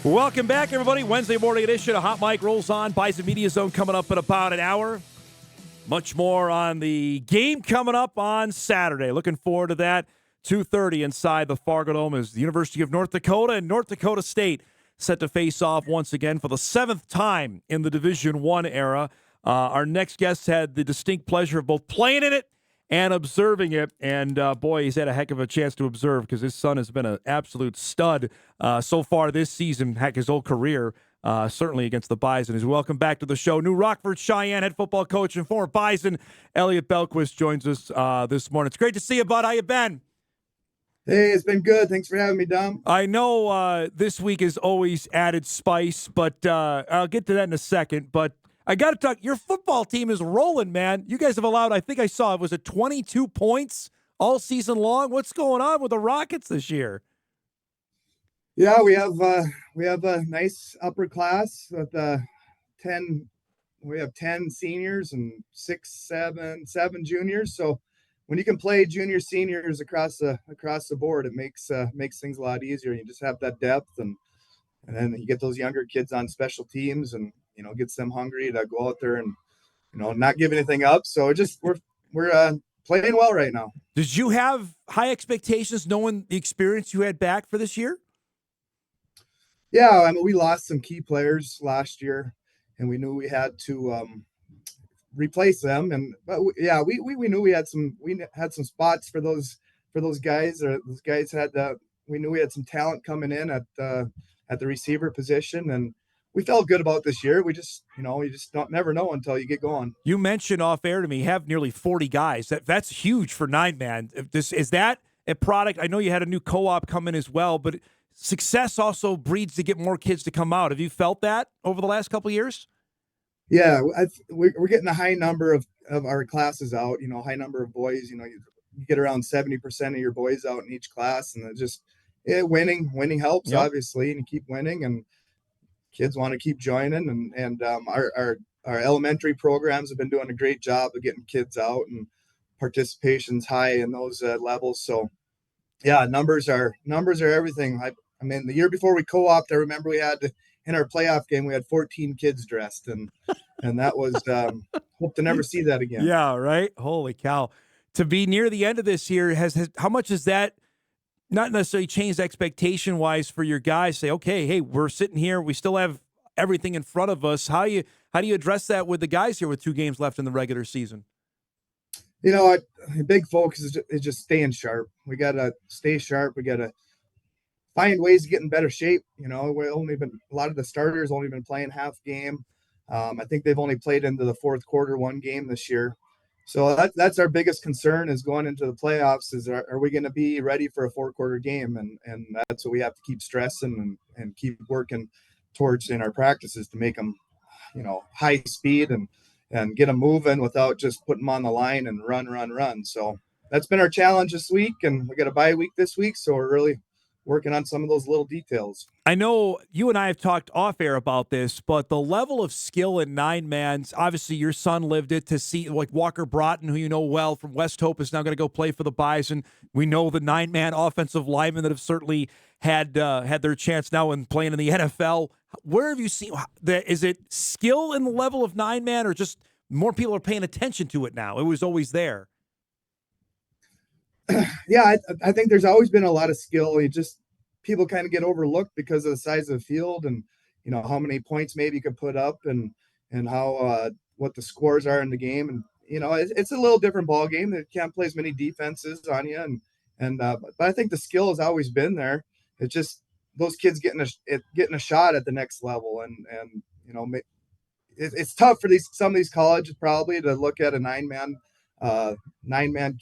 Welcome back, everybody. Wednesday morning edition of Hot Mic rolls on. Bison Media Zone coming up in about an hour. Much more on the game coming up on Saturday. Looking forward to that. 2:30 inside the Fargo Dome is the University of North Dakota and North Dakota State set to face off once again for the 7th time in the Division I era. Our next guest had the distinct pleasure of both playing in it and observing it. And, boy, he's had a heck of a chance to observe because his son has been an absolute stud so far this season, heck, his whole career, certainly against the Bison. As we welcome back to the show, New Rockford Cheyenne head football coach and former Bison, Elliot Belquist, joins us this morning. It's great to see you, bud. How you been? Hey, it's been good. Thanks for having me, Dom. I know this week is always added spice, but I'll get to that in a second. But I got to talk. Your football team is rolling, man. You guys have allowed, I think I saw, was it 22 points all season long? What's going on with the Rockets this year? Yeah, we have a nice upper class with 10. We have 10 seniors and seven juniors. So when you can play junior seniors across the board, it makes things a lot easier. You just have that depth, and then you get those younger kids on special teams, and gets them hungry to go out there and not give anything up. So we're playing well right now. Did you have high expectations knowing the experience you had back for this year? Yeah, I mean, we lost some key players last year, and we knew we had to replace them. We knew we had some spots for those guys. Those guys we knew we had some talent coming in at the receiver position, and we felt good about this year. We just never know until you get going. You mentioned off air to me, you have nearly 40 guys. That's huge for 9-man. Is that a product? I know you had a new co-op come in as well, but success also breeds to get more kids to come out. Have you felt that over the last couple of years? Yeah, we're getting a high number of our classes out. High number of boys. You get around 70% of your boys out in each class, and winning helps. Yep. Obviously, and you keep winning, and kids want to keep joining. And our elementary programs have been doing a great job of getting kids out, and participation's high in those levels. So, yeah, numbers are everything. I mean, the year before we co-opted, I remember we had in our playoff game, we had 14 kids dressed, and that was hope to never see that again. Yeah, right. Holy cow! To be near the end of this year, how much has that not necessarily changed expectation wise for your guys? Say, okay, hey, we're sitting here, we still have everything in front of us. How do you address that with the guys here with 2 games left in the regular season? A big focus is just staying sharp. We got to stay sharp. We got to find ways to get in better shape. A lot of the starters only been playing half game. I think they've only played into the fourth quarter one game this year. So that's our biggest concern is going into the playoffs is are we going to be ready for a 4-quarter game? And that's what we have to keep stressing and keep working towards in our practices to make them, high speed and get them moving without just putting them on the line and run. So that's been our challenge this week, and we got a bye week this week. So we're really working on some of those little details. I know you and I have talked off air about this, but the level of skill in 9-man's, obviously your son lived it to see, like Walker Broughton, who you know well from West Hope, is now going to go play for the Bison. We know the 9-man offensive linemen that have certainly had their chance now in playing in the NFL. Where have you seen that? Is it skill in the level of 9-man, or just more people are paying attention to it now? It was always there. Yeah, I think there's always been a lot of skill. People kind of get overlooked because of the size of the field and how many points maybe you could put up and how what the scores are in the game. And it's a little different ball game. They can't play as many defenses on you, but I think the skill has always been there. It's just those kids getting a shot at the next level, and it's tough for some of these colleges probably to look at a 9-man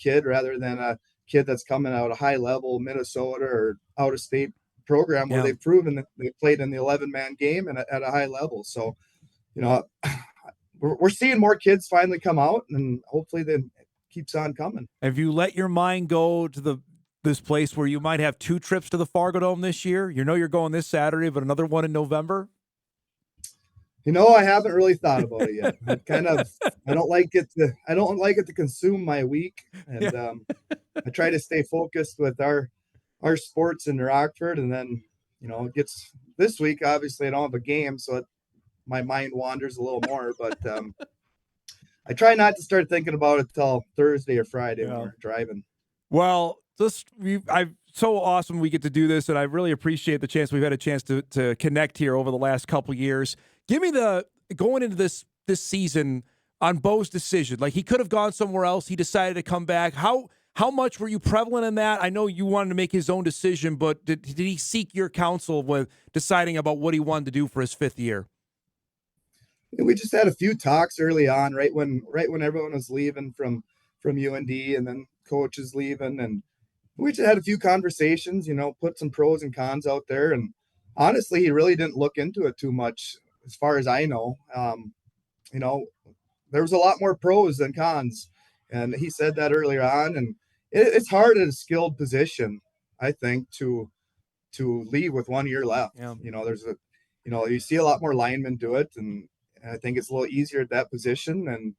kid rather than a kid that's coming out of high level Minnesota or out of state program where they've proven that they played in the 11-man game and at a high level. So, we're seeing more kids finally come out, and hopefully then keeps on coming. Have you let your mind go to this place where you might have 2 trips to the Fargo Dome this year? You're going this Saturday, but another one in November? I haven't really thought about it yet. I don't like it to consume my week, and I try to stay focused with our sports in Rockford, and then it gets this week. Obviously, I don't have a game, so my mind wanders a little more. But I try not to start thinking about it till Thursday or Friday when we're driving. Well, I've so awesome we get to do this, and I really appreciate the chance we've had a chance to connect here over the last couple years. Give me going into this season on Bo's decision. Like, he could have gone somewhere else. He decided to come back. How much were you prevalent in that? I know you wanted to make his own decision, but did he seek your counsel with deciding about what he wanted to do for his 5th year? We just had a few talks early on, right when everyone was leaving from UND, and then coaches leaving, and we just had a few conversations. Put some pros and cons out there, and honestly, he really didn't look into it too much, as far as I know. There was a lot more pros than cons, and he said that earlier on. And it's hard at a skilled position, I think, to leave with 1 year left. Yeah. You see a lot more linemen do it, and I think it's a little easier at that position. And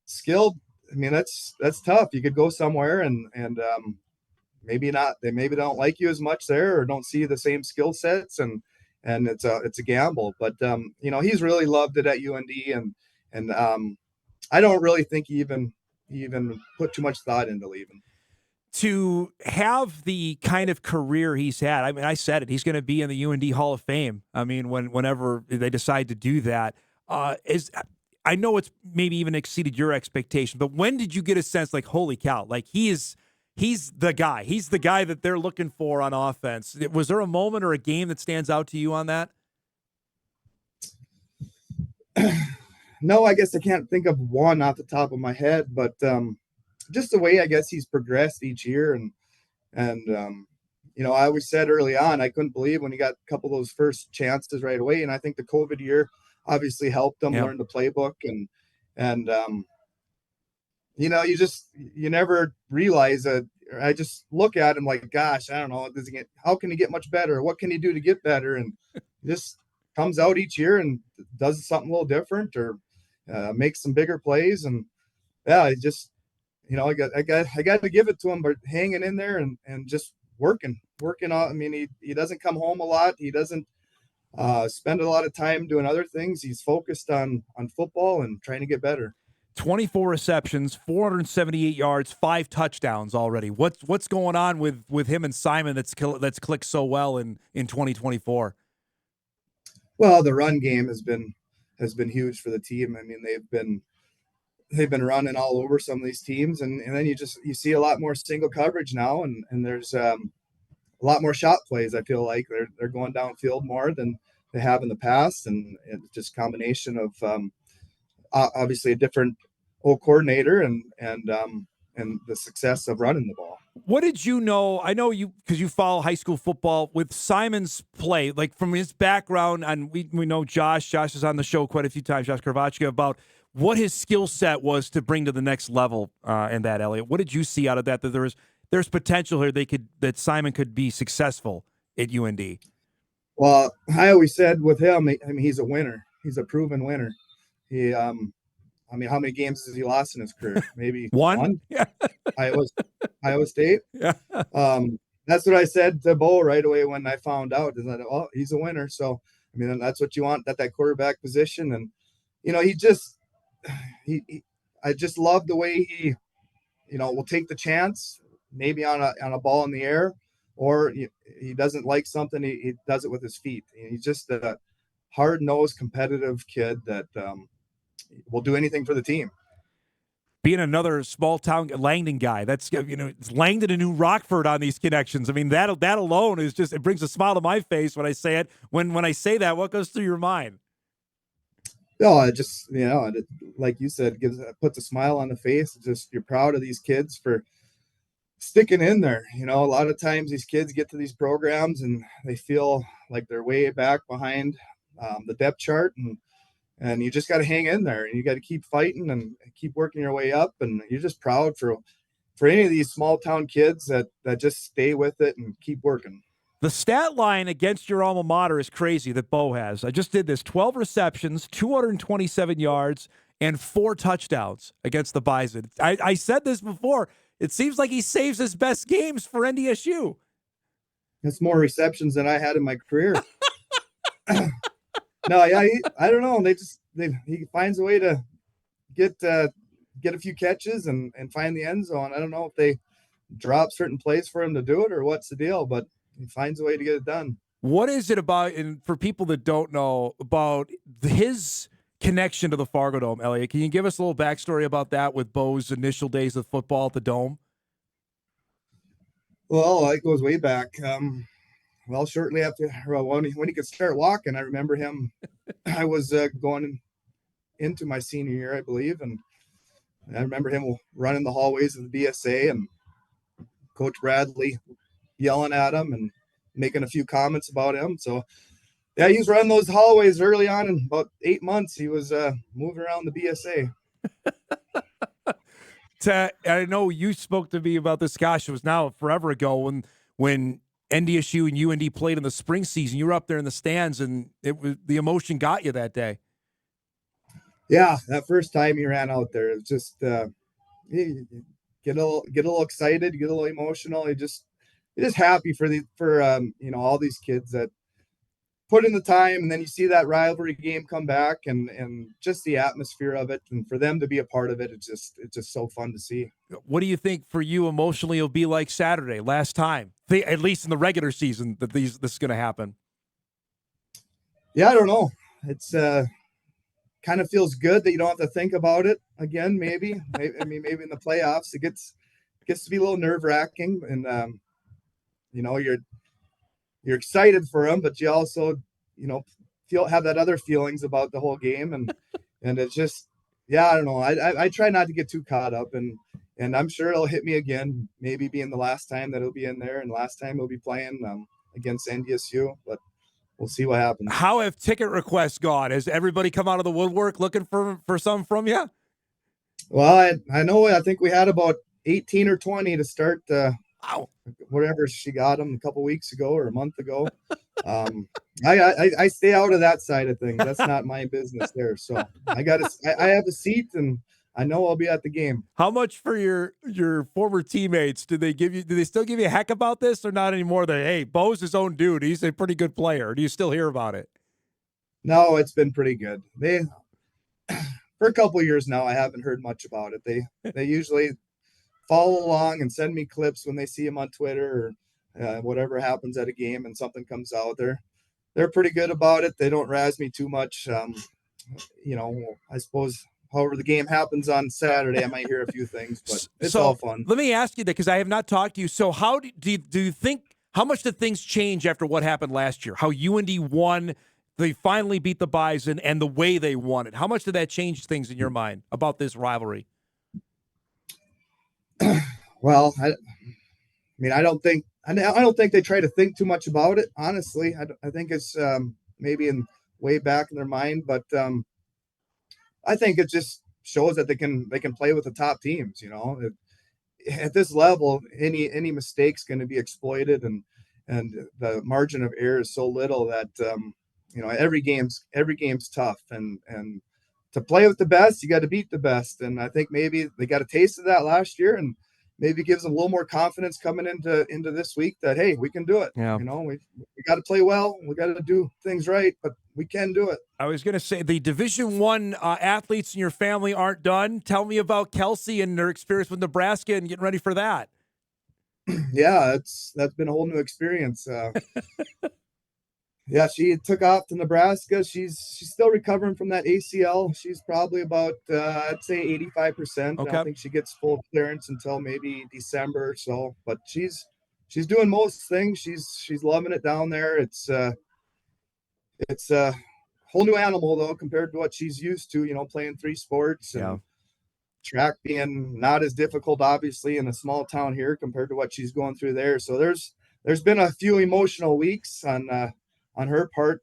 skilled, I mean, that's tough. You could go somewhere and maybe not. They maybe don't like you as much there, or don't see the same skill sets, and it's a gamble. But he's really loved it at UND, and I don't really think he even put too much thought into leaving. To have the kind of career he's had, I mean, I said it, he's going to be in the UND Hall of Fame. I mean, whenever they decide to do that, I know it's maybe even exceeded your expectation, but when did you get a sense like, holy cow, like he's the guy. He's the guy that they're looking for on offense. Was there a moment or a game that stands out to you on that? No, I guess I can't think of one off the top of my head, but just the way I guess he's progressed each year, and I always said early on I couldn't believe when he got a couple of those first chances right away, and I think the COVID year obviously helped him learn the playbook, and you never realize that. I just look at him like, gosh, I don't know, how can he get much better? What can he do to get better? And just comes out each year and does something a little different, or makes some bigger plays. And yeah, I got to give it to him, but hanging in there and just working on. I mean, he doesn't come home a lot. He doesn't spend a lot of time doing other things. He's focused on football and trying to get better. 24 receptions, 478 yards, 5 touchdowns already. What's going on with him and Simon that's clicked so well in 2024? Well, the run game has been huge for the team. I mean, they've been running all over some of these teams, and then you see a lot more single coverage now, and there's a lot more shot plays. I feel like they're going downfield more than they have in the past, and it's just a combination of obviously a different coordinator and the success of running the ball. What did you know? I know you, because you follow high school football, with Simon's play, like from his background, and we know Josh is on the show quite a few times, Josh Kravachka, about what his skill set was to bring to the next level in that, Elliot. What did you see out of that there's potential here that Simon could be successful at UND? Well, I always said with him, I mean, he's a winner. He's a proven winner. He I mean, how many games has he lost in his career? Maybe one? Yeah. Iowa State. Yeah. That's what I said to Bo right away when I found out, is that, oh, he's a winner. So, I mean, that's what you want at that quarterback position. And, I just love the way he, will take the chance, maybe on a ball in the air, or he doesn't like something, he does it with his feet. He's just a hard-nosed, competitive kid that will do anything for the team. Being another small town Langdon guy, that's it's Langdon and New Rockford on these connections. I mean, that alone is just, it brings a smile to my face when I say it. When I say that, what goes through your mind? No, it just like you said, puts a smile on the face. It's just, you're proud of these kids for sticking in there. A lot of times these kids get to these programs and they feel like they're way back behind the depth chart, and you just got to hang in there, and you got to keep fighting and keep working your way up. And you're just proud for any of these small town kids that just stay with it and keep working. The stat line against your alma mater is crazy that Bo has. I just did this: 12 receptions, 227 yards, and 4 touchdowns against the Bison. I said this before. It seems like he saves his best games for NDSU. That's more receptions than I had in my career. No, yeah, I don't know. He finds a way to get a few catches and find the end zone. I don't know if they drop certain plays for him to do it or what's the deal, but he finds a way to get it done. What is it about, and for people that don't know, about his connection to the Fargo Dome, Elliot? Can you give us a little backstory about that with Bo's initial days of football at the Dome? Well, it goes way back. Well, shortly after when he could start walking, I remember him. I was going into my senior year, I believe, and I remember him running the hallways of the BSA and Coach Bradley yelling at him and making a few comments about him. So, yeah, he was running those hallways early on. In about 8 months, he was moving around the BSA. I know you spoke to me about this. Gosh, it was now forever ago when NDSU and UND played in the spring season. You were up there in the stands, and the emotion got you that day. Yeah, that first time he ran out there, it was just get a little excited, get a little emotional. You're just happy for all these kids that put in the time, and then you see that rivalry game come back and just the atmosphere of it, and for them to be a part of it, it's just so fun to see. What do you think for you emotionally it'll be like Saturday, last time, at least in the regular season, that this is going to happen? Yeah, I don't know. It's kind of feels good that you don't have to think about it again. Maybe maybe in the playoffs it gets to be a little nerve wracking, and you're excited for them, but you also have that other feelings about the whole game, and it's just, yeah, I don't know. I try not to get too caught up, and I'm sure it'll hit me again, maybe being the last time that it'll be in there and last time we'll be playing against NDSU, but we'll see what happens. How have ticket requests gone? Has everybody come out of the woodwork looking for some from you? Well, I know. I think we had about 18 or 20 to start. Wow. Whatever she got them a couple weeks ago or a month ago. I stay out of that side of things. That's not my business there. So I have a seat, and I know I'll be at the game. How much for your former teammates did they give you? Do they still give you a heck about this, or not anymore? That, hey, Bo's his own dude. He's a pretty good player. Do you still hear about it? No, it's been pretty good. They for a couple of years now, I haven't heard much about it. They usually follow along and send me clips when they see him on Twitter or whatever happens at a game and something comes out. They're pretty good about it. They don't razz me too much. I suppose however the game happens on Saturday, I might hear a few things, but it's all fun. Let me ask you that, because I have not talked to you. So how do you think, how much did things change after what happened last year? How UND won, they finally beat the Bison, and the way they won it. How much did that change things in your mind about this rivalry? Well, I don't think they try to think too much about it. Honestly, I think it's maybe in way back in their mind, but I think it just shows that they can play with the top teams. At this level, any mistake's going to be exploited, and the margin of error is so little that every game's tough, and to play with the best, you got to beat the best. And I think maybe they got a taste of that last year, and maybe gives them a little more confidence coming into this week that, hey, we can do it. Yeah. We got to play well. We got to do things right, but we can do it. I was going to say, the Division I athletes in your family aren't done. Tell me about Kelsey and her experience with Nebraska and getting ready for that. Yeah, that's been a whole new experience. Yeah, she took off to Nebraska. She's still recovering from that ACL. She's probably about I'd say 85%. Okay. I don't think she gets full clearance until maybe December or so. But she's doing most things. She's loving it down there. It's a whole new animal though compared to what she's used to. Playing 3 sports and track being not as difficult, obviously, in a small town here compared to what she's going through there. So there's been a few emotional weeks on her part,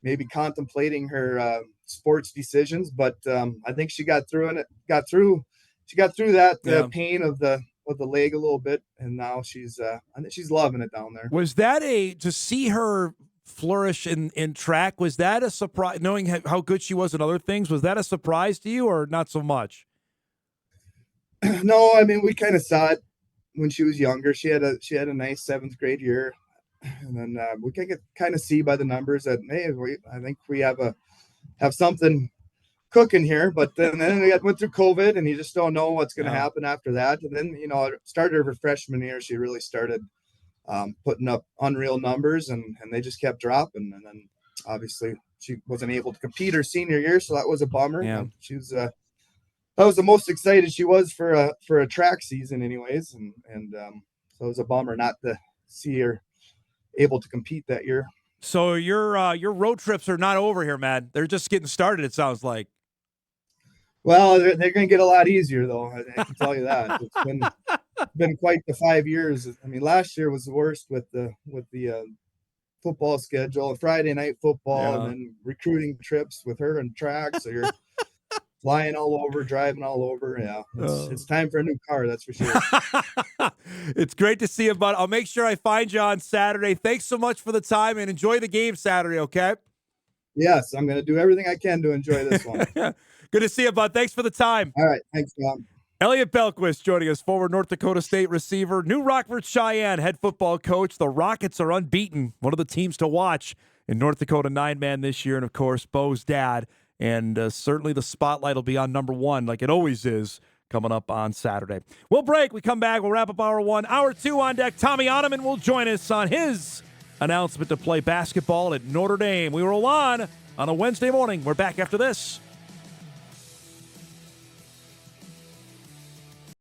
maybe contemplating her sports decisions, but I think she got through that pain of the leg a little bit, and now I think she's loving it down there. Was that to see her flourish in track? Was that a surprise, knowing how good she was in other things? Was that a surprise to you, or not so much? No, we kind of saw it when she was younger. She had a nice 7th grade year. And then we can kind of see by the numbers that, hey, I think we have something cooking here. But then we went through COVID, and you just don't know what's going to happen after that. And then, started her freshman year, she really started putting up unreal numbers, and they just kept dropping. And then obviously she wasn't able to compete her senior year, so that was a bummer. Yeah. She was that was the most excited she was for a track season, anyways, and so it was a bummer not to see her able to compete that year. So your road trips are not over here, man. They're just getting started, it sounds like. Well, they're going to get a lot easier, though. I can tell you that. It's been quite the 5 years. I mean, last year was the worst with the football schedule, Friday night football, and then recruiting trips with her and track. So you're flying all over, driving all over. Yeah, it's time for a new car, that's for sure. It's great to see you, bud. I'll make sure I find you on Saturday. Thanks so much for the time, and enjoy the game Saturday, okay? Yes, I'm going to do everything I can to enjoy this one. Good to see you, bud. Thanks for the time. All right. Thanks, Dom. Elliot Belquist joining us, former North Dakota State receiver, New Rockford Cheyenne head football coach. The Rockets are unbeaten, one of the teams to watch in North Dakota 9-man this year, and, of course, Bo's dad. And certainly the spotlight will be on number one, like it always is, coming up on Saturday. We'll break. We come back. We'll wrap up hour one. Hour two on deck. Tommy Ottoman will join us on his announcement to play basketball at Notre Dame. We roll on a Wednesday morning. We're back after this.